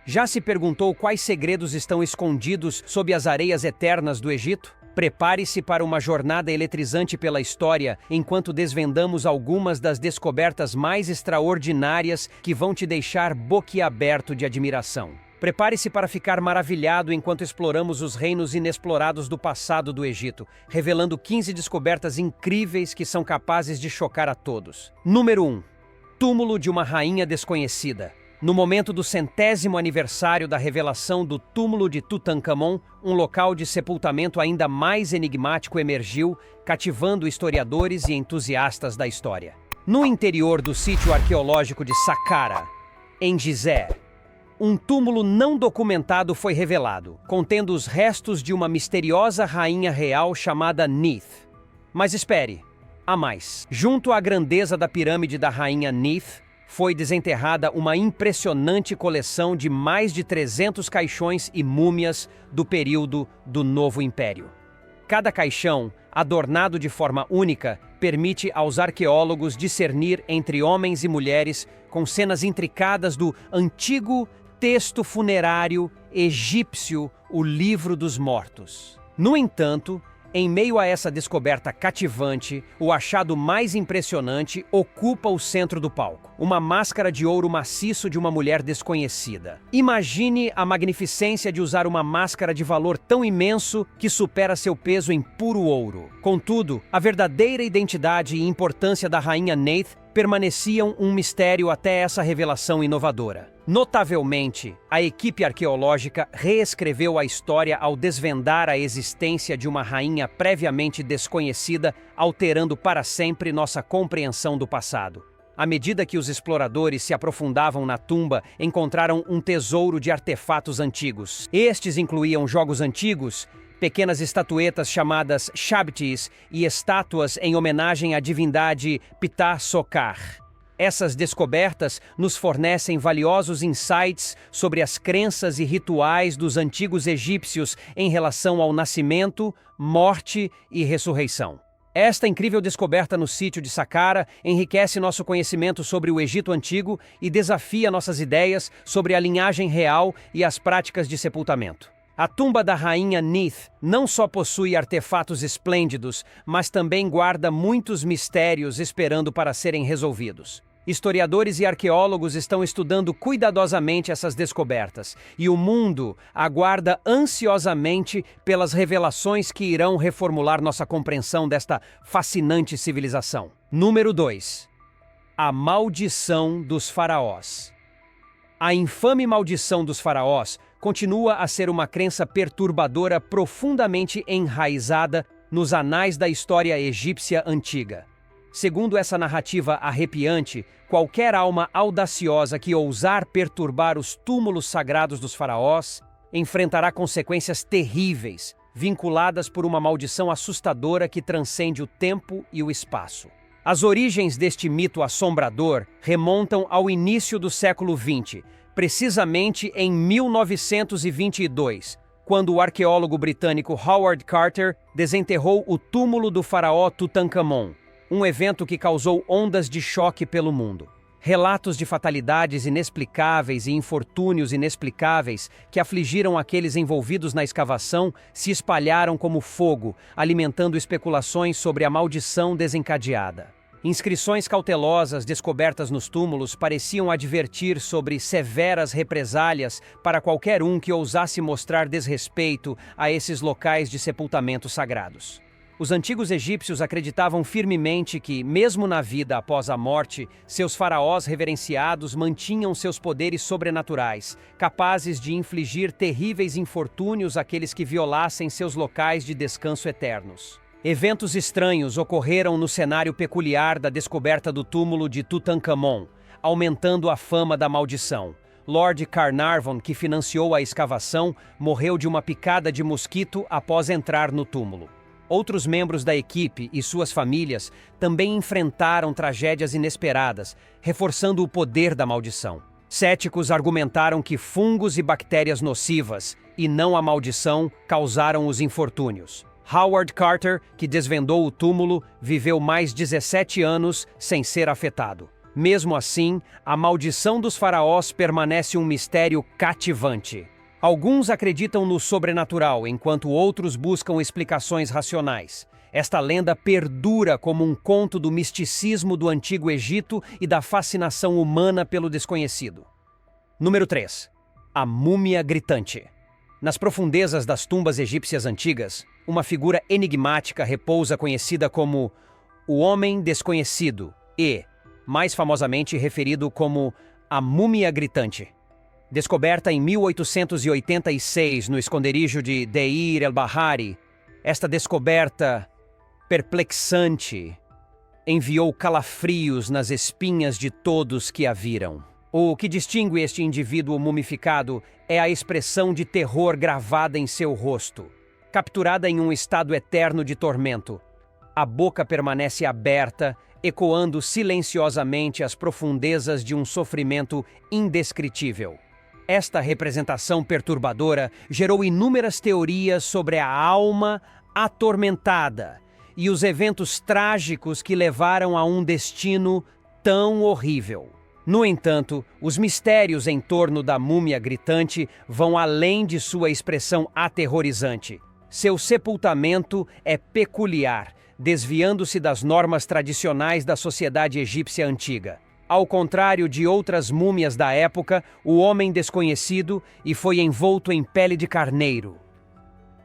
Já se perguntou quais segredos estão escondidos sob as areias eternas do Egito? Prepare-se para uma jornada eletrizante pela história, enquanto desvendamos algumas das descobertas mais extraordinárias que vão te deixar boquiaberto de admiração. Prepare-se para ficar maravilhado enquanto exploramos os reinos inexplorados do passado do Egito, revelando 15 descobertas incríveis que são capazes de chocar a todos. Número 1. Túmulo de uma rainha desconhecida. No momento do 100º aniversário da revelação do túmulo de Tutankhamon, um local de sepultamento ainda mais enigmático emergiu, cativando historiadores e entusiastas da história. No interior do sítio arqueológico de Saqqara, em Gizeh, um túmulo não documentado foi revelado, contendo os restos de uma misteriosa rainha real chamada Neith. Mas espere, há mais. Junto à grandeza da pirâmide da rainha Neith, foi desenterrada uma impressionante coleção de mais de 300 caixões e múmias do período do Novo Império. Cada caixão, adornado de forma única, permite aos arqueólogos discernir entre homens e mulheres com cenas intricadas do antigo texto funerário egípcio, o Livro dos Mortos. No entanto, em meio a essa descoberta cativante, o achado mais impressionante ocupa o centro do palco. Uma máscara de ouro maciço de uma mulher desconhecida. Imagine a magnificência de usar uma máscara de valor tão imenso que supera seu peso em puro ouro. Contudo, a verdadeira identidade e importância da rainha Neith permaneciam um mistério até essa revelação inovadora. Notavelmente, a equipe arqueológica reescreveu a história ao desvendar a existência de uma rainha previamente desconhecida, alterando para sempre nossa compreensão do passado. À medida que os exploradores se aprofundavam na tumba, encontraram um tesouro de artefatos antigos. Estes incluíam jogos antigos, pequenas estatuetas chamadas shabtis e estátuas em homenagem à divindade Ptah Sokar. Essas descobertas nos fornecem valiosos insights sobre as crenças e rituais dos antigos egípcios em relação ao nascimento, morte e ressurreição. Esta incrível descoberta no sítio de Saqqara enriquece nosso conhecimento sobre o Egito Antigo e desafia nossas ideias sobre a linhagem real e as práticas de sepultamento. A tumba da rainha Neith não só possui artefatos esplêndidos, mas também guarda muitos mistérios esperando para serem resolvidos. Historiadores e arqueólogos estão estudando cuidadosamente essas descobertas, e o mundo aguarda ansiosamente pelas revelações que irão reformular nossa compreensão desta fascinante civilização. Número 2. A maldição dos faraós. A infame maldição dos faraós continua a ser uma crença perturbadora profundamente enraizada nos anais da história egípcia antiga. Segundo essa narrativa arrepiante, qualquer alma audaciosa que ousar perturbar os túmulos sagrados dos faraós enfrentará consequências terríveis, vinculadas por uma maldição assustadora que transcende o tempo e o espaço. As origens deste mito assombrador remontam ao início do século XX, precisamente em 1922, quando o arqueólogo britânico Howard Carter desenterrou o túmulo do faraó Tutankhamon, um evento que causou ondas de choque pelo mundo. Relatos de fatalidades inexplicáveis e infortúnios inexplicáveis que afligiram aqueles envolvidos na escavação se espalharam como fogo, alimentando especulações sobre a maldição desencadeada. Inscrições cautelosas descobertas nos túmulos pareciam advertir sobre severas represálias para qualquer um que ousasse mostrar desrespeito a esses locais de sepultamento sagrados. Os antigos egípcios acreditavam firmemente que, mesmo na vida após a morte, seus faraós reverenciados mantinham seus poderes sobrenaturais, capazes de infligir terríveis infortúnios àqueles que violassem seus locais de descanso eternos. Eventos estranhos ocorreram no cenário peculiar da descoberta do túmulo de Tutankhamon, aumentando a fama da maldição. Lord Carnarvon, que financiou a escavação, morreu de uma picada de mosquito após entrar no túmulo. Outros membros da equipe e suas famílias também enfrentaram tragédias inesperadas, reforçando o poder da maldição. Céticos argumentaram que fungos e bactérias nocivas, e não a maldição, causaram os infortúnios. Howard Carter, que desvendou o túmulo, viveu mais 17 anos sem ser afetado. Mesmo assim, a maldição dos faraós permanece um mistério cativante. Alguns acreditam no sobrenatural, enquanto outros buscam explicações racionais. Esta lenda perdura como um conto do misticismo do Antigo Egito e da fascinação humana pelo desconhecido. Número 3. A múmia gritante. Nas profundezas das tumbas egípcias antigas, uma figura enigmática repousa conhecida como o Homem Desconhecido e, mais famosamente referido como a Múmia Gritante. Descoberta em 1886 no esconderijo de Deir el-Bahari, esta descoberta perplexante enviou calafrios nas espinhas de todos que a viram. O que distingue este indivíduo mumificado é a expressão de terror gravada em seu rosto, capturada em um estado eterno de tormento. A boca permanece aberta, ecoando silenciosamente as profundezas de um sofrimento indescritível. Esta representação perturbadora gerou inúmeras teorias sobre a alma atormentada e os eventos trágicos que levaram a um destino tão horrível. No entanto, os mistérios em torno da múmia gritante vão além de sua expressão aterrorizante. Seu sepultamento é peculiar, desviando-se das normas tradicionais da sociedade egípcia antiga. Ao contrário de outras múmias da época, o homem desconhecido e foi envolto em pele de carneiro,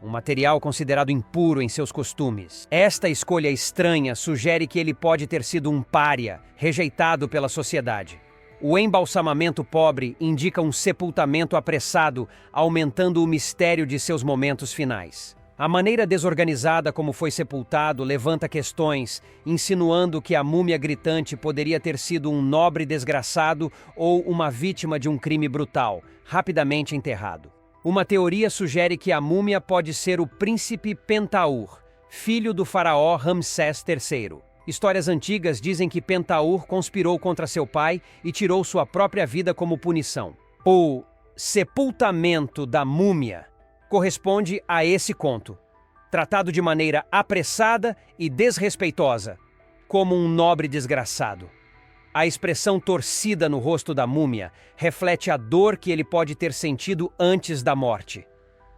um material considerado impuro em seus costumes. Esta escolha estranha sugere que ele pode ter sido um pária, rejeitado pela sociedade. O embalsamamento pobre indica um sepultamento apressado, aumentando o mistério de seus momentos finais. A maneira desorganizada como foi sepultado levanta questões, insinuando que a múmia gritante poderia ter sido um nobre desgraçado ou uma vítima de um crime brutal, rapidamente enterrado. Uma teoria sugere que a múmia pode ser o príncipe Pentaur, filho do faraó Ramsés III. Histórias antigas dizem que Pentaur conspirou contra seu pai e tirou sua própria vida como punição. O sepultamento da múmia corresponde a esse conto, tratado de maneira apressada e desrespeitosa, como um nobre desgraçado. A expressão torcida no rosto da múmia reflete a dor que ele pode ter sentido antes da morte.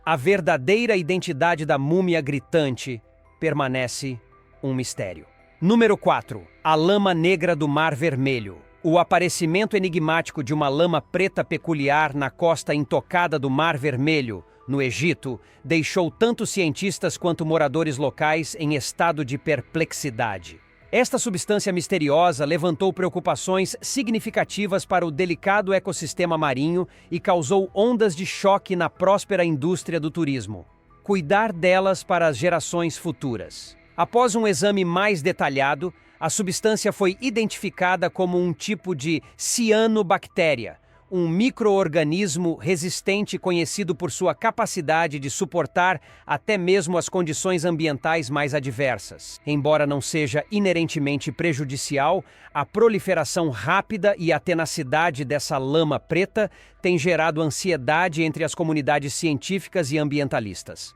A verdadeira identidade da múmia gritante permanece um mistério. Número 4. A lama negra do Mar Vermelho. O aparecimento enigmático de uma lama preta peculiar na costa intocada do Mar Vermelho, no Egito, deixou tanto cientistas quanto moradores locais em estado de perplexidade. Esta substância misteriosa levantou preocupações significativas para o delicado ecossistema marinho e causou ondas de choque na próspera indústria do turismo. Cuidar delas para as gerações futuras. Após um exame mais detalhado, a substância foi identificada como um tipo de cianobactéria, um micro-organismo resistente conhecido por sua capacidade de suportar até mesmo as condições ambientais mais adversas. Embora não seja inerentemente prejudicial, a proliferação rápida e a tenacidade dessa lama preta tem gerado ansiedade entre as comunidades científicas e ambientalistas.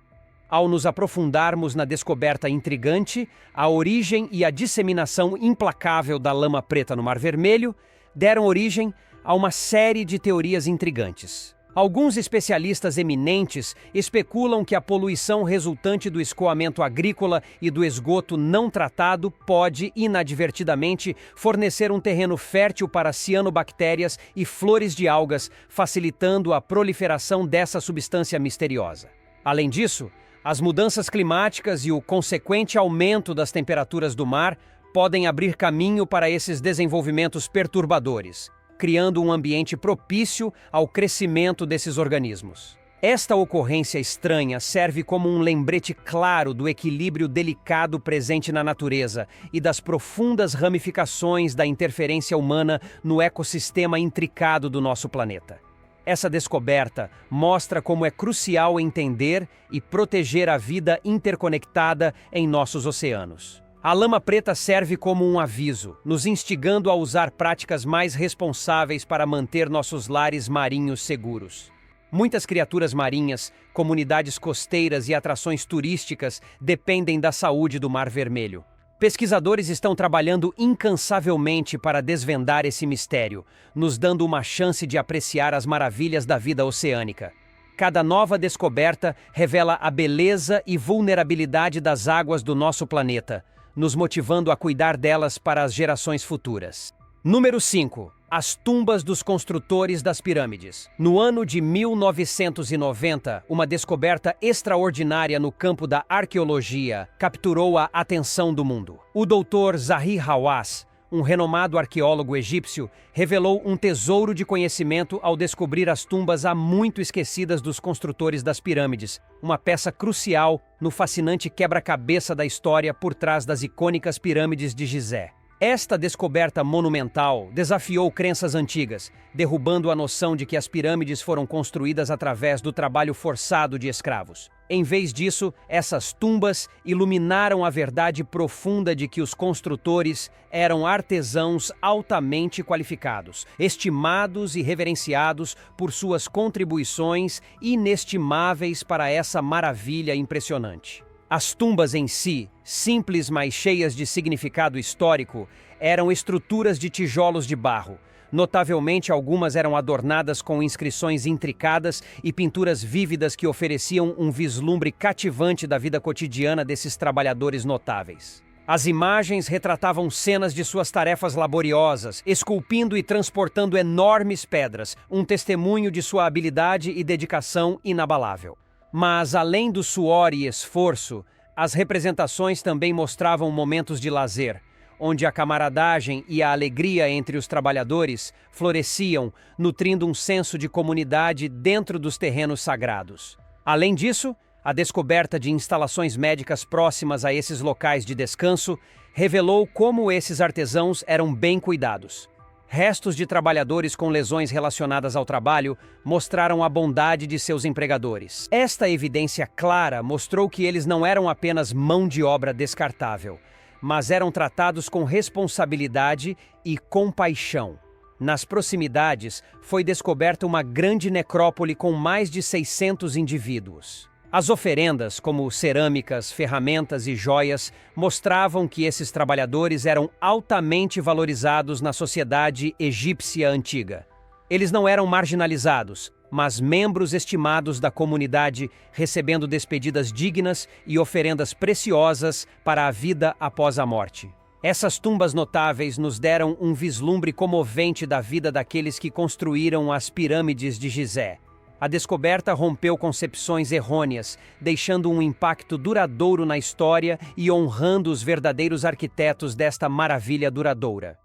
Ao nos aprofundarmos na descoberta intrigante, a origem e a disseminação implacável da lama preta no Mar Vermelho deram origem a uma série de teorias intrigantes. Alguns especialistas eminentes especulam que a poluição resultante do escoamento agrícola e do esgoto não tratado pode, inadvertidamente, fornecer um terreno fértil para cianobactérias e flores de algas, facilitando a proliferação dessa substância misteriosa. Além disso, as mudanças climáticas e o consequente aumento das temperaturas do mar podem abrir caminho para esses desenvolvimentos perturbadores, criando um ambiente propício ao crescimento desses organismos. Esta ocorrência estranha serve como um lembrete claro do equilíbrio delicado presente na natureza e das profundas ramificações da interferência humana no ecossistema intricado do nosso planeta. Essa descoberta mostra como é crucial entender e proteger a vida interconectada em nossos oceanos. A lama preta serve como um aviso, nos instigando a usar práticas mais responsáveis para manter nossos lares marinhos seguros. Muitas criaturas marinhas, comunidades costeiras e atrações turísticas dependem da saúde do Mar Vermelho. Pesquisadores estão trabalhando incansavelmente para desvendar esse mistério, nos dando uma chance de apreciar as maravilhas da vida oceânica. Cada nova descoberta revela a beleza e vulnerabilidade das águas do nosso planeta, nos motivando a cuidar delas para as gerações futuras. Número 5. As tumbas dos construtores das pirâmides. No ano de 1990, uma descoberta extraordinária no campo da arqueologia capturou a atenção do mundo. O Dr. Zahi Hawass, um renomado arqueólogo egípcio, revelou um tesouro de conhecimento ao descobrir as tumbas há muito esquecidas dos construtores das pirâmides, uma peça crucial no fascinante quebra-cabeça da história por trás das icônicas pirâmides de Gizé. Esta descoberta monumental desafiou crenças antigas, derrubando a noção de que as pirâmides foram construídas através do trabalho forçado de escravos. Em vez disso, essas tumbas iluminaram a verdade profunda de que os construtores eram artesãos altamente qualificados, estimados e reverenciados por suas contribuições inestimáveis para essa maravilha impressionante. As tumbas em si, simples mas cheias de significado histórico, eram estruturas de tijolos de barro. Notavelmente, algumas eram adornadas com inscrições intricadas e pinturas vívidas que ofereciam um vislumbre cativante da vida cotidiana desses trabalhadores notáveis. As imagens retratavam cenas de suas tarefas laboriosas, esculpindo e transportando enormes pedras, um testemunho de sua habilidade e dedicação inabalável. Mas, além do suor e esforço, as representações também mostravam momentos de lazer, onde a camaradagem e a alegria entre os trabalhadores floresciam, nutrindo um senso de comunidade dentro dos terrenos sagrados. Além disso, a descoberta de instalações médicas próximas a esses locais de descanso revelou como esses artesãos eram bem cuidados. Restos de trabalhadores com lesões relacionadas ao trabalho mostraram a bondade de seus empregadores. Esta evidência clara mostrou que eles não eram apenas mão de obra descartável, mas eram tratados com responsabilidade e compaixão. Nas proximidades, foi descoberta uma grande necrópole com mais de 600 indivíduos. As oferendas, como cerâmicas, ferramentas e joias, mostravam que esses trabalhadores eram altamente valorizados na sociedade egípcia antiga. Eles não eram marginalizados, mas membros estimados da comunidade, recebendo despedidas dignas e oferendas preciosas para a vida após a morte. Essas tumbas notáveis nos deram um vislumbre comovente da vida daqueles que construíram as pirâmides de Gizé. A descoberta rompeu concepções errôneas, deixando um impacto duradouro na história e honrando os verdadeiros arquitetos desta maravilha duradoura.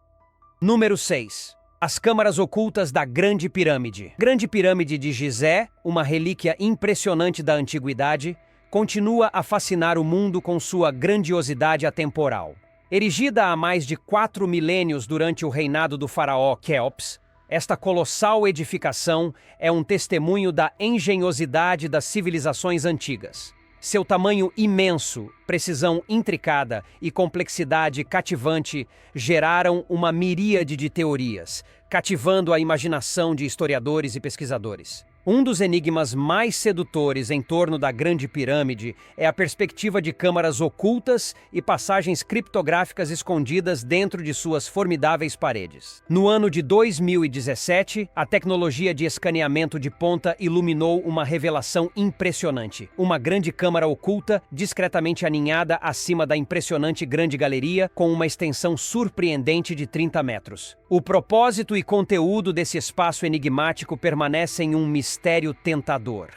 Número 6. As câmaras ocultas da Grande Pirâmide. Grande Pirâmide de Gizé, uma relíquia impressionante da antiguidade, continua a fascinar o mundo com sua grandiosidade atemporal. Erigida há mais de 4 milênios durante o reinado do faraó Quéops, esta colossal edificação é um testemunho da engenhosidade das civilizações antigas. Seu tamanho imenso, precisão intricada e complexidade cativante geraram uma miríade de teorias, cativando a imaginação de historiadores e pesquisadores. Um dos enigmas mais sedutores em torno da Grande Pirâmide é a perspectiva de câmaras ocultas e passagens criptográficas escondidas dentro de suas formidáveis paredes. No ano de 2017, a tecnologia de escaneamento de ponta iluminou uma revelação impressionante. Uma grande câmara oculta, discretamente aninhada acima da impressionante Grande Galeria, com uma extensão surpreendente de 30 metros. O propósito e conteúdo desse espaço enigmático permanecem um mistério tentador.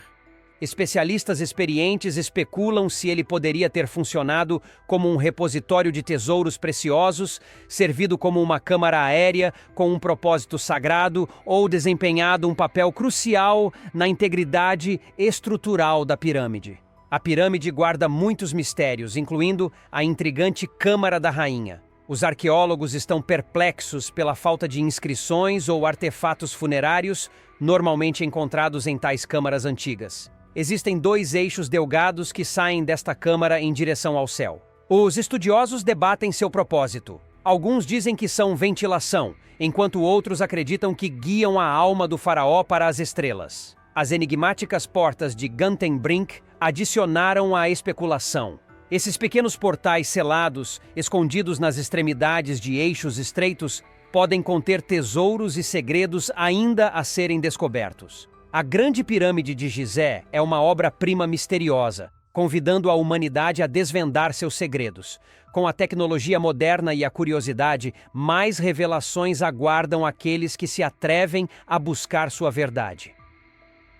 Especialistas experientes especulam se ele poderia ter funcionado como um repositório de tesouros preciosos, servido como uma câmara aérea com um propósito sagrado ou desempenhado um papel crucial na integridade estrutural da pirâmide. A pirâmide guarda muitos mistérios, incluindo a intrigante Câmara da Rainha. Os arqueólogos estão perplexos pela falta de inscrições ou artefatos funerários normalmente encontrados em tais câmaras antigas. Existem 2 eixos delgados que saem desta câmara em direção ao céu. Os estudiosos debatem seu propósito. Alguns dizem que são ventilação, enquanto outros acreditam que guiam a alma do faraó para as estrelas. As enigmáticas portas de Gantenbrink adicionaram à especulação. Esses pequenos portais selados, escondidos nas extremidades de eixos estreitos, podem conter tesouros e segredos ainda a serem descobertos. A Grande Pirâmide de Gizé é uma obra-prima misteriosa, convidando a humanidade a desvendar seus segredos. Com a tecnologia moderna e a curiosidade, mais revelações aguardam aqueles que se atrevem a buscar sua verdade.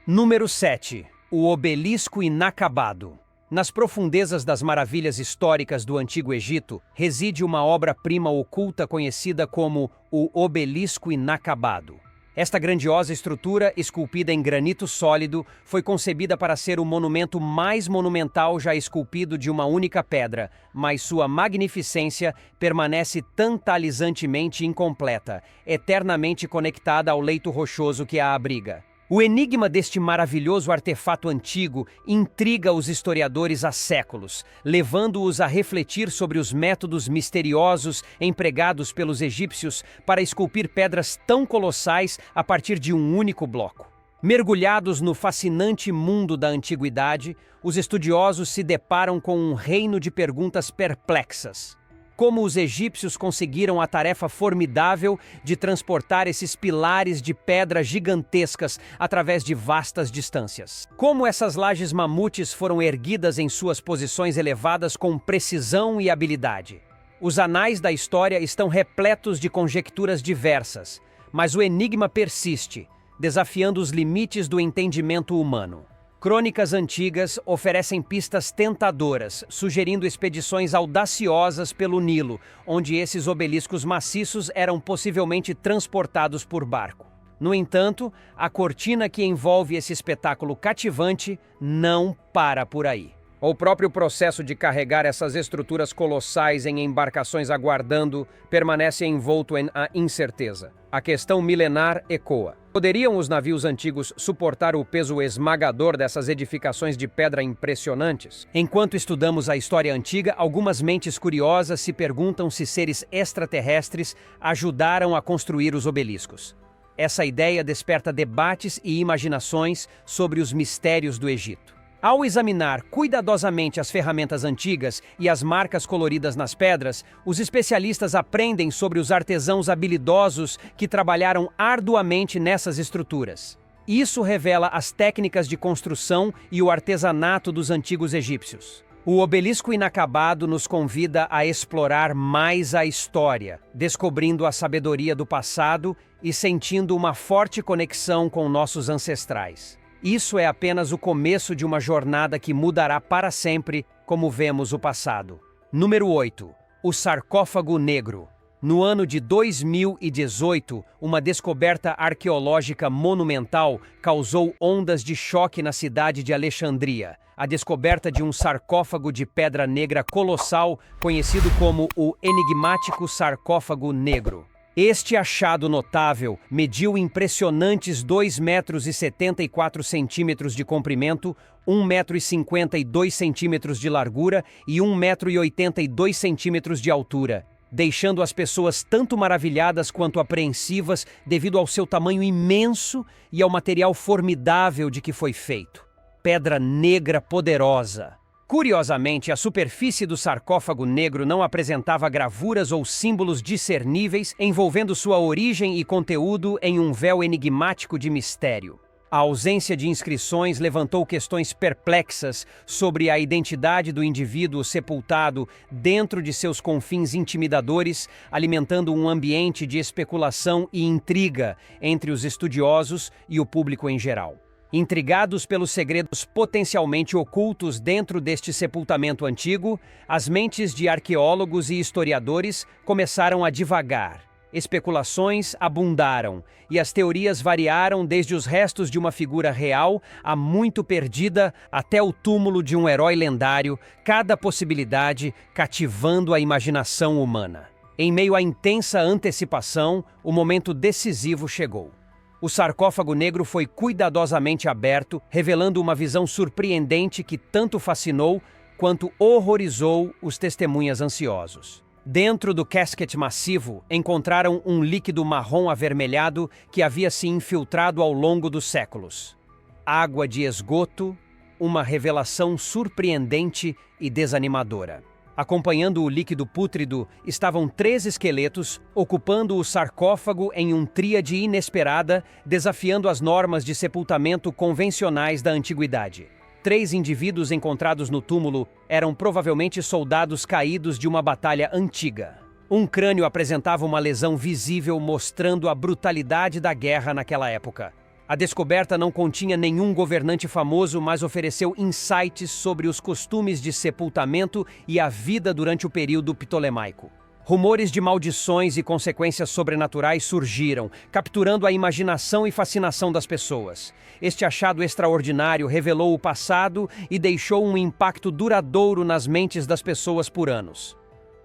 Número 7. O Obelisco Inacabado. Nas profundezas das maravilhas históricas do Antigo Egito, reside uma obra-prima oculta conhecida como o Obelisco Inacabado. Esta grandiosa estrutura, esculpida em granito sólido, foi concebida para ser o monumento mais monumental já esculpido de uma única pedra, mas sua magnificência permanece tantalizantemente incompleta, eternamente conectada ao leito rochoso que a abriga. O enigma deste maravilhoso artefato antigo intriga os historiadores há séculos, levando-os a refletir sobre os métodos misteriosos empregados pelos egípcios para esculpir pedras tão colossais a partir de um único bloco. Mergulhados no fascinante mundo da antiguidade, os estudiosos se deparam com um reino de perguntas perplexas. Como os egípcios conseguiram a tarefa formidável de transportar esses pilares de pedra gigantescas através de vastas distâncias? Como essas lajes mamutes foram erguidas em suas posições elevadas com precisão e habilidade? Os anais da história estão repletos de conjecturas diversas, mas o enigma persiste, desafiando os limites do entendimento humano. Crônicas antigas oferecem pistas tentadoras, sugerindo expedições audaciosas pelo Nilo, onde esses obeliscos maciços eram possivelmente transportados por barco. No entanto, a cortina que envolve esse espetáculo cativante não para por aí. O próprio processo de carregar essas estruturas colossais em embarcações aguardando permanece envolto em incerteza. A questão milenar ecoa. Poderiam os navios antigos suportar o peso esmagador dessas edificações de pedra impressionantes? Enquanto estudamos a história antiga, algumas mentes curiosas se perguntam se seres extraterrestres ajudaram a construir os obeliscos. Essa ideia desperta debates e imaginações sobre os mistérios do Egito. Ao examinar cuidadosamente as ferramentas antigas e as marcas coloridas nas pedras, os especialistas aprendem sobre os artesãos habilidosos que trabalharam arduamente nessas estruturas. Isso revela as técnicas de construção e o artesanato dos antigos egípcios. O Obelisco Inacabado nos convida a explorar mais a história, descobrindo a sabedoria do passado e sentindo uma forte conexão com nossos ancestrais. Isso é apenas o começo de uma jornada que mudará para sempre, como vemos o passado. Número 8. O Sarcófago Negro. No ano de 2018, uma descoberta arqueológica monumental causou ondas de choque na cidade de Alexandria. A descoberta de um sarcófago de pedra negra colossal, conhecido como o enigmático Sarcófago Negro. Este achado notável mediu impressionantes 2,74 metros de comprimento, 1,52 metros de largura e 1,82 metros de altura, deixando as pessoas tanto maravilhadas quanto apreensivas devido ao seu tamanho imenso e ao material formidável de que foi feito. Pedra negra poderosa. Curiosamente, a superfície do sarcófago negro não apresentava gravuras ou símbolos discerníveis, envolvendo sua origem e conteúdo em um véu enigmático de mistério. A ausência de inscrições levantou questões perplexas sobre a identidade do indivíduo sepultado dentro de seus confins intimidadores, alimentando um ambiente de especulação e intriga entre os estudiosos e o público em geral. Intrigados pelos segredos potencialmente ocultos dentro deste sepultamento antigo, as mentes de arqueólogos e historiadores começaram a divagar. Especulações abundaram, e as teorias variaram desde os restos de uma figura real há muito perdida até o túmulo de um herói lendário, cada possibilidade cativando a imaginação humana. Em meio à intensa antecipação, o momento decisivo chegou. O sarcófago negro foi cuidadosamente aberto, revelando uma visão surpreendente que tanto fascinou quanto horrorizou os testemunhas ansiosos. Dentro do casket massivo, encontraram um líquido marrom avermelhado que havia se infiltrado ao longo dos séculos. Água de esgoto, uma revelação surpreendente e desanimadora. Acompanhando o líquido pútrido estavam 3 esqueletos ocupando o sarcófago em um tríade inesperada, desafiando as normas de sepultamento convencionais da antiguidade. 3 indivíduos encontrados no túmulo eram provavelmente soldados caídos de uma batalha antiga. Um crânio apresentava uma lesão visível mostrando a brutalidade da guerra naquela época. A descoberta não continha nenhum governante famoso, mas ofereceu insights sobre os costumes de sepultamento e a vida durante o período ptolemaico. Rumores de maldições e consequências sobrenaturais surgiram, capturando a imaginação e fascinação das pessoas. Este achado extraordinário revelou o passado e deixou um impacto duradouro nas mentes das pessoas por anos.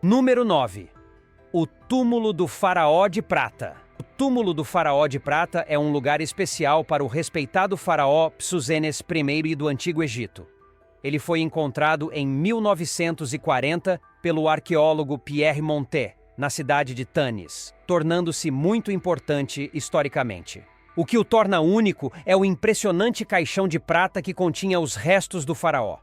Número 9. O túmulo do faraó de prata. O túmulo do faraó de prata é um lugar especial para o respeitado faraó Psusenes I do Antigo Egito. Ele foi encontrado em 1940 pelo arqueólogo Pierre Montet, na cidade de Tanis, tornando-se muito importante historicamente. O que o torna único é o impressionante caixão de prata que continha os restos do faraó.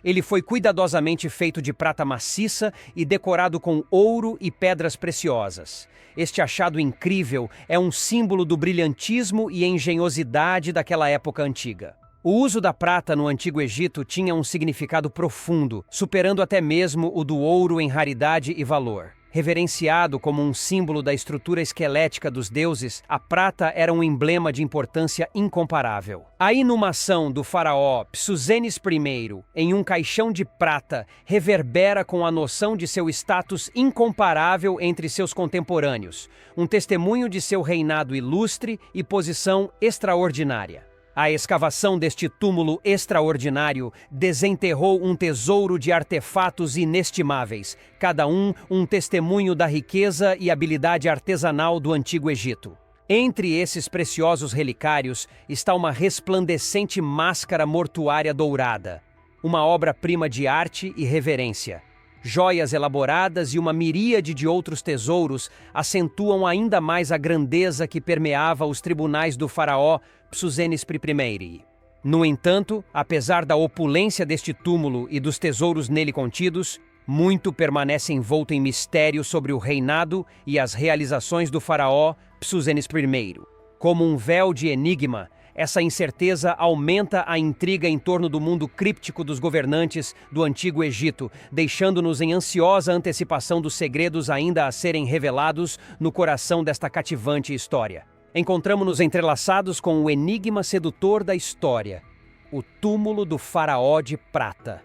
Ele foi cuidadosamente feito de prata maciça e decorado com ouro e pedras preciosas. Este achado incrível é um símbolo do brilhantismo e engenhosidade daquela época antiga. O uso da prata no Antigo Egito tinha um significado profundo, superando até mesmo o do ouro em raridade e valor. Reverenciado como um símbolo da estrutura esquelética dos deuses, a prata era um emblema de importância incomparável. A inumação do faraó Psusenes I em um caixão de prata reverbera com a noção de seu status incomparável entre seus contemporâneos, um testemunho de seu reinado ilustre e posição extraordinária. A escavação deste túmulo extraordinário desenterrou um tesouro de artefatos inestimáveis, cada um testemunho da riqueza e habilidade artesanal do Antigo Egito. Entre esses preciosos relicários está uma resplandecente máscara mortuária dourada, uma obra-prima de arte e reverência. Joias elaboradas e uma miríade de outros tesouros acentuam ainda mais a grandeza que permeava os tribunais do faraó Psusenes I. No entanto, apesar da opulência deste túmulo e dos tesouros nele contidos, muito permanece envolto em mistério sobre o reinado e as realizações do faraó Psusenes I. Como um véu de enigma, essa incerteza aumenta a intriga em torno do mundo críptico dos governantes do Antigo Egito, deixando-nos em ansiosa antecipação dos segredos ainda a serem revelados no coração desta cativante história. Encontramos-nos entrelaçados com o enigma sedutor da história, o túmulo do faraó de prata.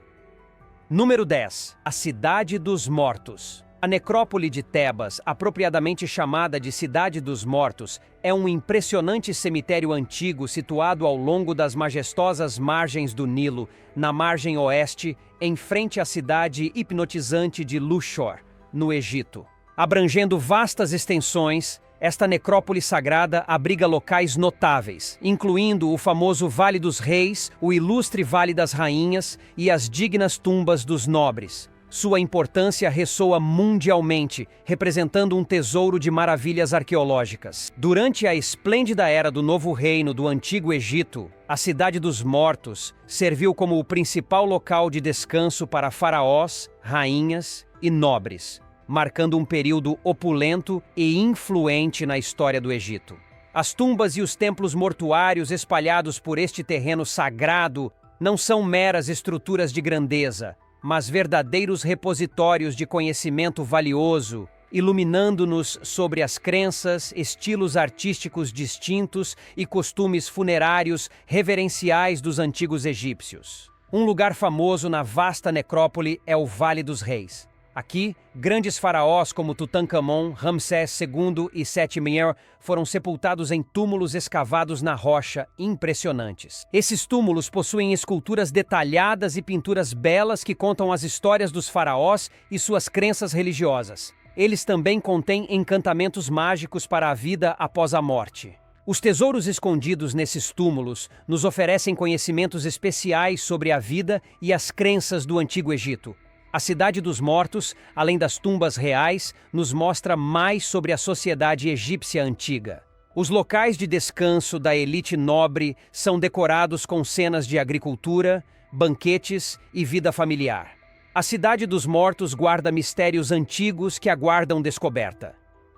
Número 10. A Cidade dos Mortos. A necrópole de Tebas, apropriadamente chamada de Cidade dos Mortos, é um impressionante cemitério antigo situado ao longo das majestosas margens do Nilo, na margem oeste, em frente à cidade hipnotizante de Luxor, no Egito. Abrangendo vastas extensões, esta necrópole sagrada abriga locais notáveis, incluindo o famoso Vale dos Reis, o ilustre Vale das Rainhas e as dignas tumbas dos nobres. Sua importância ressoa mundialmente, representando um tesouro de maravilhas arqueológicas. Durante a esplêndida era do Novo Reino do Antigo Egito, a Cidade dos Mortos serviu como o principal local de descanso para faraós, rainhas e nobres, marcando um período opulento e influente na história do Egito. As tumbas e os templos mortuários espalhados por este terreno sagrado não são meras estruturas de grandeza, mas verdadeiros repositórios de conhecimento valioso, iluminando-nos sobre as crenças, estilos artísticos distintos e costumes funerários reverenciais dos antigos egípcios. Um lugar famoso na vasta necrópole é o Vale dos Reis. Aqui, grandes faraós como Tutankhamon, Ramsés II e Seti-I foram sepultados em túmulos escavados na rocha impressionantes. Esses túmulos possuem esculturas detalhadas e pinturas belas que contam as histórias dos faraós e suas crenças religiosas. Eles também contêm encantamentos mágicos para a vida após a morte. Os tesouros escondidos nesses túmulos nos oferecem conhecimentos especiais sobre a vida e as crenças do Antigo Egito. A Cidade dos Mortos, além das tumbas reais, nos mostra mais sobre a sociedade egípcia antiga. Os locais de descanso da elite nobre são decorados com cenas de agricultura, banquetes e vida familiar. A Cidade dos Mortos guarda mistérios antigos que aguardam descoberta.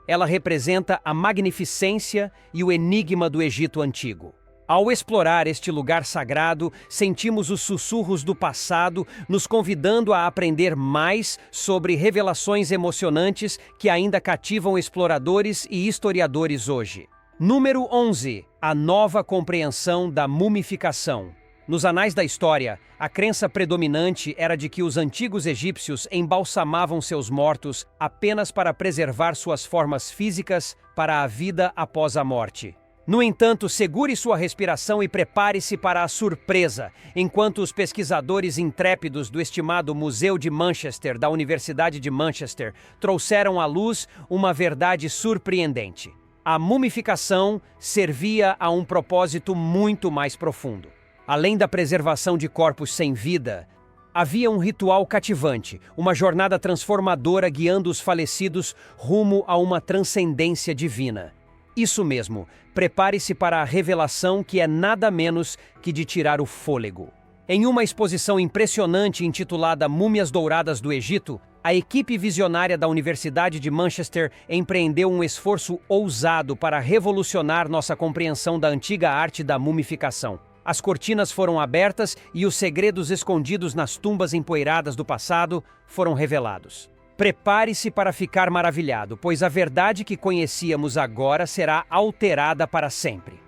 Ela representa a magnificência e o enigma do Egito Antigo. Ao explorar este lugar sagrado, sentimos os sussurros do passado, nos convidando a aprender mais sobre revelações emocionantes que ainda cativam exploradores e historiadores hoje. Número 11. A nova compreensão da mumificação. Nos anais da história, a crença predominante era de que os antigos egípcios embalsamavam seus mortos apenas para preservar suas formas físicas para a vida após a morte. No entanto, segure sua respiração e prepare-se para a surpresa, enquanto os pesquisadores intrépidos do estimado Museu de Manchester, da Universidade de Manchester, trouxeram à luz uma verdade surpreendente. A mumificação servia a um propósito muito mais profundo. Além da preservação de corpos sem vida, havia um ritual cativante, uma jornada transformadora guiando os falecidos rumo a uma transcendência divina. Isso mesmo, prepare-se para a revelação que é nada menos que de tirar o fôlego. Em uma exposição impressionante intitulada Múmias Douradas do Egito, a equipe visionária da Universidade de Manchester empreendeu um esforço ousado para revolucionar nossa compreensão da antiga arte da mumificação. As cortinas foram abertas e os segredos escondidos nas tumbas empoeiradas do passado foram revelados. Prepare-se para ficar maravilhado, pois a verdade que conhecíamos agora será alterada para sempre.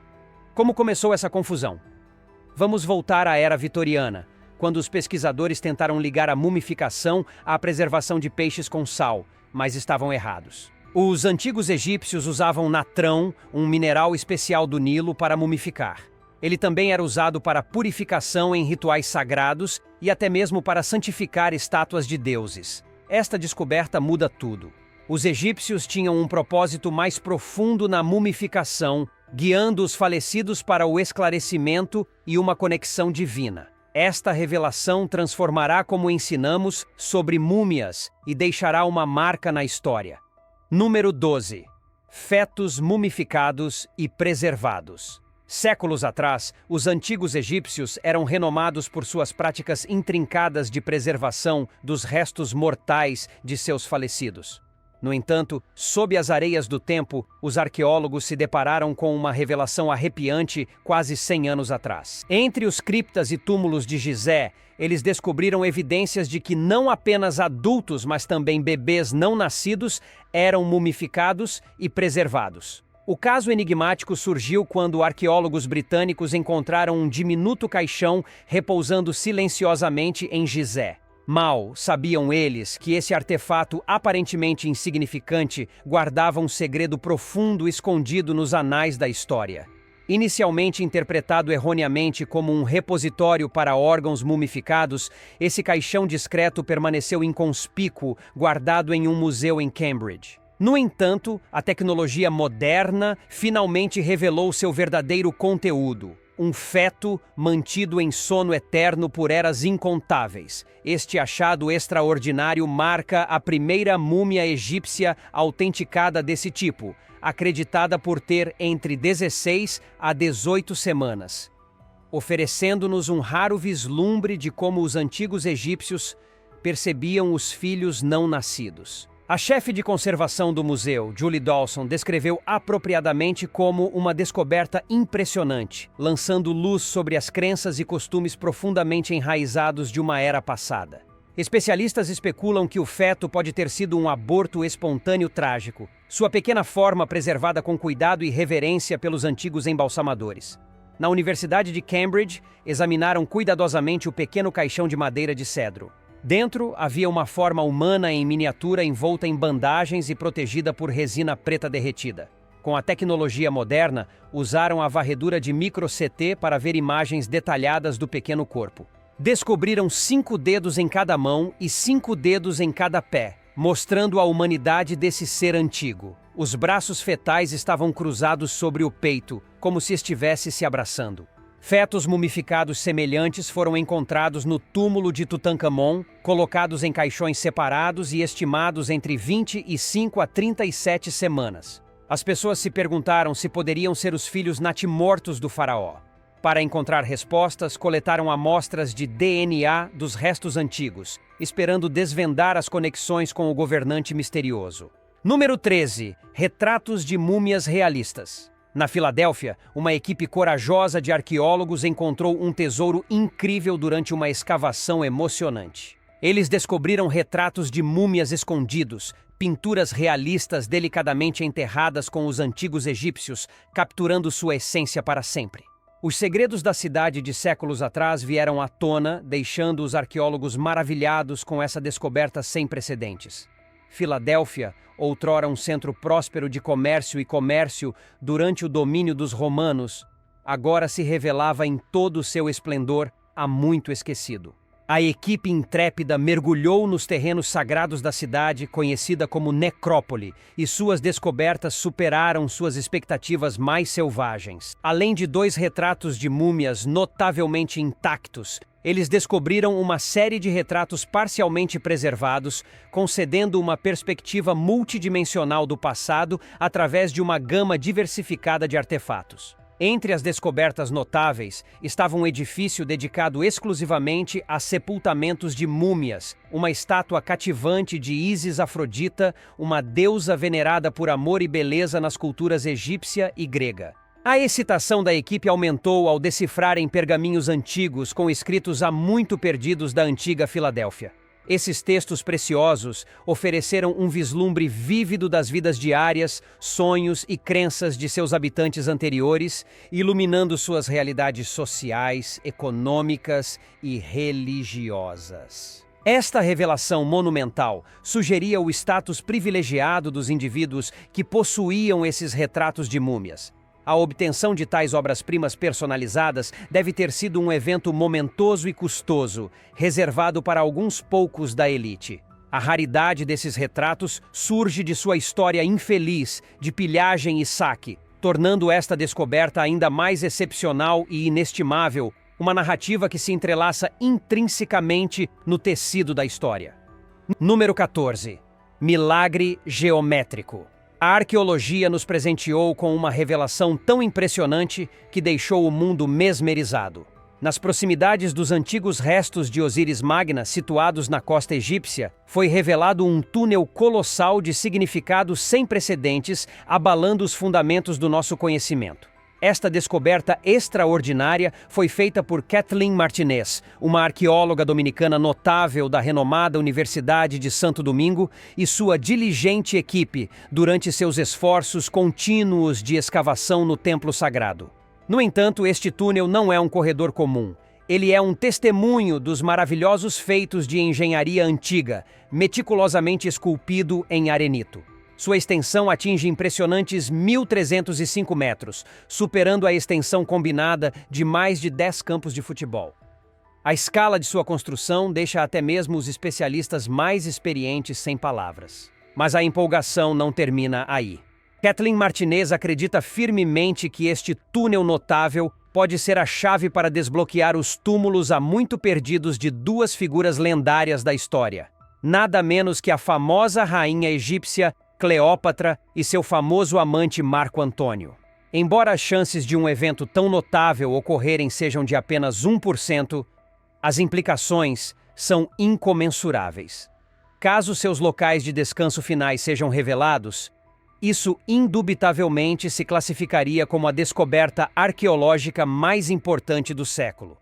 Como começou essa confusão? Vamos voltar à era vitoriana, quando os pesquisadores tentaram ligar a mumificação à preservação de peixes com sal, mas estavam errados. Os antigos egípcios usavam natrão, um mineral especial do Nilo, para mumificar. Ele também era usado para purificação em rituais sagrados e até mesmo para santificar estátuas de deuses. Esta descoberta muda tudo. Os egípcios tinham um propósito mais profundo na mumificação, guiando os falecidos para o esclarecimento e uma conexão divina. Esta revelação transformará como ensinamos sobre múmias e deixará uma marca na história. Número 12. Fetos mumificados e preservados. Séculos atrás, os antigos egípcios eram renomados por suas práticas intrincadas de preservação dos restos mortais de seus falecidos. No entanto, sob as areias do tempo, os arqueólogos se depararam com uma revelação arrepiante quase 100 anos atrás. Entre os criptas e túmulos de Gizé, eles descobriram evidências de que não apenas adultos, mas também bebês não nascidos eram mumificados e preservados. O caso enigmático surgiu quando arqueólogos britânicos encontraram um diminuto caixão repousando silenciosamente em Gizé. Mal sabiam eles que esse artefato aparentemente insignificante guardava um segredo profundo escondido nos anais da história. Inicialmente interpretado erroneamente como um repositório para órgãos mumificados, esse caixão discreto permaneceu inconspícuo, guardado em um museu em Cambridge. No entanto, a tecnologia moderna finalmente revelou seu verdadeiro conteúdo. Um feto mantido em sono eterno por eras incontáveis. Este achado extraordinário marca a primeira múmia egípcia autenticada desse tipo, acreditada por ter entre 16 a 18 semanas, oferecendo-nos um raro vislumbre de como os antigos egípcios percebiam os filhos não nascidos. A chefe de conservação do museu, Julie Dawson, descreveu apropriadamente como uma descoberta impressionante, lançando luz sobre as crenças e costumes profundamente enraizados de uma era passada. Especialistas especulam que o feto pode ter sido um aborto espontâneo trágico, sua pequena forma preservada com cuidado e reverência pelos antigos embalsamadores. Na Universidade de Cambridge, examinaram cuidadosamente o pequeno caixão de madeira de cedro. Dentro havia uma forma humana em miniatura envolta em bandagens e protegida por resina preta derretida. Com a tecnologia moderna, usaram a varredura de micro-CT para ver imagens detalhadas do pequeno corpo. Descobriram 5 dedos em cada mão e 5 dedos em cada pé, mostrando a humanidade desse ser antigo. Os braços fetais estavam cruzados sobre o peito, como se estivesse se abraçando. Fetos mumificados semelhantes foram encontrados no túmulo de Tutankhamon, colocados em caixões separados e estimados entre 25 a 37 semanas. As pessoas se perguntaram se poderiam ser os filhos natimortos do faraó. Para encontrar respostas, coletaram amostras de DNA dos restos antigos, esperando desvendar as conexões com o governante misterioso. Número 13. Retratos de múmias realistas. Na Filadélfia, uma equipe corajosa de arqueólogos encontrou um tesouro incrível durante uma escavação emocionante. Eles descobriram retratos de múmias escondidos, pinturas realistas delicadamente enterradas com os antigos egípcios, capturando sua essência para sempre. Os segredos da cidade de séculos atrás vieram à tona, deixando os arqueólogos maravilhados com essa descoberta sem precedentes. Filadélfia, outrora um centro próspero de comércio durante o domínio dos romanos, agora se revelava em todo o seu esplendor, há muito esquecido. A equipe intrépida mergulhou nos terrenos sagrados da cidade, conhecida como Necrópole, e suas descobertas superaram suas expectativas mais selvagens. Além de 2 retratos de múmias notavelmente intactos, eles descobriram uma série de retratos parcialmente preservados, concedendo uma perspectiva multidimensional do passado através de uma gama diversificada de artefatos. Entre as descobertas notáveis estava um edifício dedicado exclusivamente a sepultamentos de múmias, uma estátua cativante de Ísis Afrodita, uma deusa venerada por amor e beleza nas culturas egípcia e grega. A excitação da equipe aumentou ao decifrarem pergaminhos antigos com escritos há muito perdidos da antiga Filadélfia. Esses textos preciosos ofereceram um vislumbre vívido das vidas diárias, sonhos e crenças de seus habitantes anteriores, iluminando suas realidades sociais, econômicas e religiosas. Esta revelação monumental sugeria o status privilegiado dos indivíduos que possuíam esses retratos de múmias. A obtenção de tais obras-primas personalizadas deve ter sido um evento momentoso e custoso, reservado para alguns poucos da elite. A raridade desses retratos surge de sua história infeliz de pilhagem e saque, tornando esta descoberta ainda mais excepcional e inestimável, uma narrativa que se entrelaça intrinsecamente no tecido da história. Número 14. Milagre geométrico. A arqueologia nos presenteou com uma revelação tão impressionante que deixou o mundo mesmerizado. Nas proximidades dos antigos restos de Osíris Magna, situados na costa egípcia, foi revelado um túnel colossal de significado sem precedentes, abalando os fundamentos do nosso conhecimento. Esta descoberta extraordinária foi feita por Kathleen Martinez, uma arqueóloga dominicana notável da renomada Universidade de Santo Domingo, e sua diligente equipe durante seus esforços contínuos de escavação no templo sagrado. No entanto, este túnel não é um corredor comum. Ele é um testemunho dos maravilhosos feitos de engenharia antiga, meticulosamente esculpido em arenito. Sua extensão atinge impressionantes 1.305 metros, superando a extensão combinada de mais de 10 campos de futebol. A escala de sua construção deixa até mesmo os especialistas mais experientes sem palavras. Mas a empolgação não termina aí. Kathleen Martinez acredita firmemente que este túnel notável pode ser a chave para desbloquear os túmulos há muito perdidos de 2 figuras lendárias da história. Nada menos que a famosa rainha egípcia Cleópatra e seu famoso amante Marco Antônio. Embora as chances de um evento tão notável ocorrerem sejam de apenas 1%, as implicações são incomensuráveis. Caso seus locais de descanso finais sejam revelados, isso indubitavelmente se classificaria como a descoberta arqueológica mais importante do século.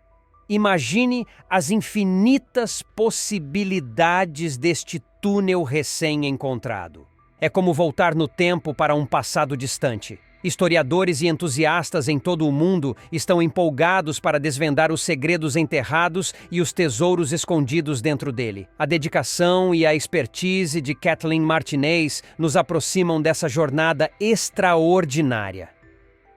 Imagine as infinitas possibilidades deste túnel recém-encontrado. É como voltar no tempo para um passado distante. Historiadores e entusiastas em todo o mundo estão empolgados para desvendar os segredos enterrados e os tesouros escondidos dentro dele. A dedicação e a expertise de Kathleen Martinez nos aproximam dessa jornada extraordinária.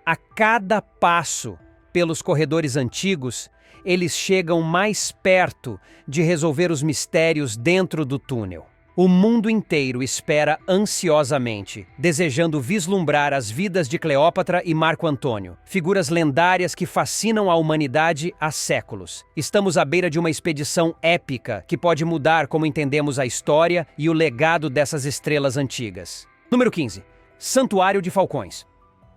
A cada passo pelos corredores antigos, eles chegam mais perto de resolver os mistérios dentro do túnel. O mundo inteiro espera ansiosamente, desejando vislumbrar as vidas de Cleópatra e Marco Antônio, figuras lendárias que fascinam a humanidade há séculos. Estamos à beira de uma expedição épica que pode mudar como entendemos a história e o legado dessas estrelas antigas. Número 15. Santuário de Falcões.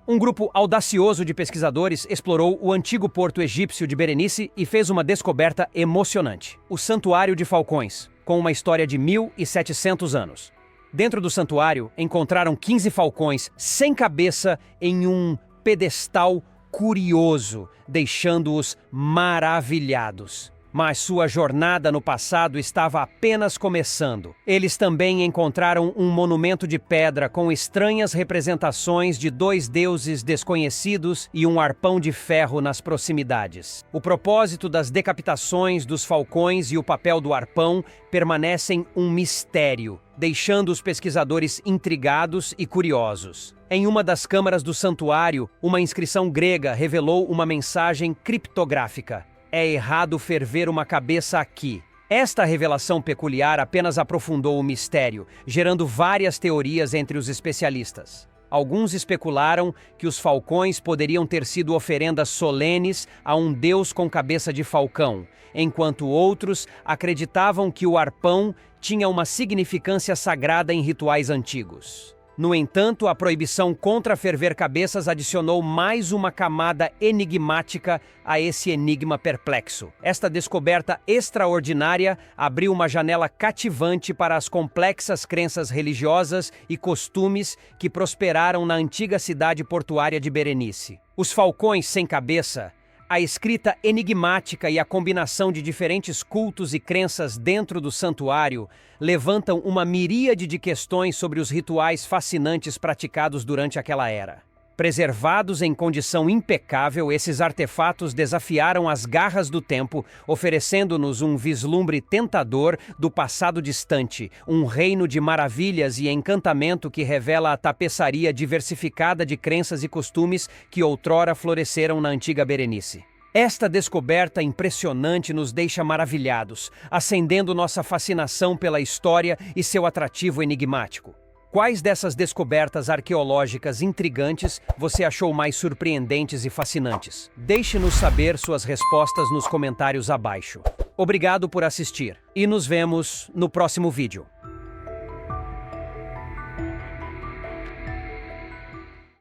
Um grupo audacioso de pesquisadores explorou o antigo porto egípcio de Berenice e fez uma descoberta emocionante: o Santuário de Falcões, com uma história de 1.700 anos. Dentro do santuário, encontraram 15 falcões sem cabeça em um pedestal curioso, deixando-os maravilhados. Mas sua jornada no passado estava apenas começando. Eles também encontraram um monumento de pedra com estranhas representações de 2 deuses desconhecidos e um arpão de ferro nas proximidades. O propósito das decapitações dos falcões e o papel do arpão permanecem um mistério, deixando os pesquisadores intrigados e curiosos. Em uma das câmaras do santuário, uma inscrição grega revelou uma mensagem criptográfica: "É errado ferver uma cabeça aqui." Esta revelação peculiar apenas aprofundou o mistério, gerando várias teorias entre os especialistas. Alguns especularam que os falcões poderiam ter sido oferendas solenes a um deus com cabeça de falcão, enquanto outros acreditavam que o arpão tinha uma significância sagrada em rituais antigos. No entanto, a proibição contra ferver cabeças adicionou mais uma camada enigmática a esse enigma perplexo. Esta descoberta extraordinária abriu uma janela cativante para as complexas crenças religiosas e costumes que prosperaram na antiga cidade portuária de Berenice. Os falcões sem cabeça, a escrita enigmática e a combinação de diferentes cultos e crenças dentro do santuário levantam uma miríade de questões sobre os rituais fascinantes praticados durante aquela era. Preservados em condição impecável, esses artefatos desafiaram as garras do tempo, oferecendo-nos um vislumbre tentador do passado distante, um reino de maravilhas e encantamento que revela a tapeçaria diversificada de crenças e costumes que outrora floresceram na antiga Berenice. Esta descoberta impressionante nos deixa maravilhados, acendendo nossa fascinação pela história e seu atrativo enigmático. Quais dessas descobertas arqueológicas intrigantes você achou mais surpreendentes e fascinantes? Deixe-nos saber suas respostas nos comentários abaixo. Obrigado por assistir e nos vemos no próximo vídeo.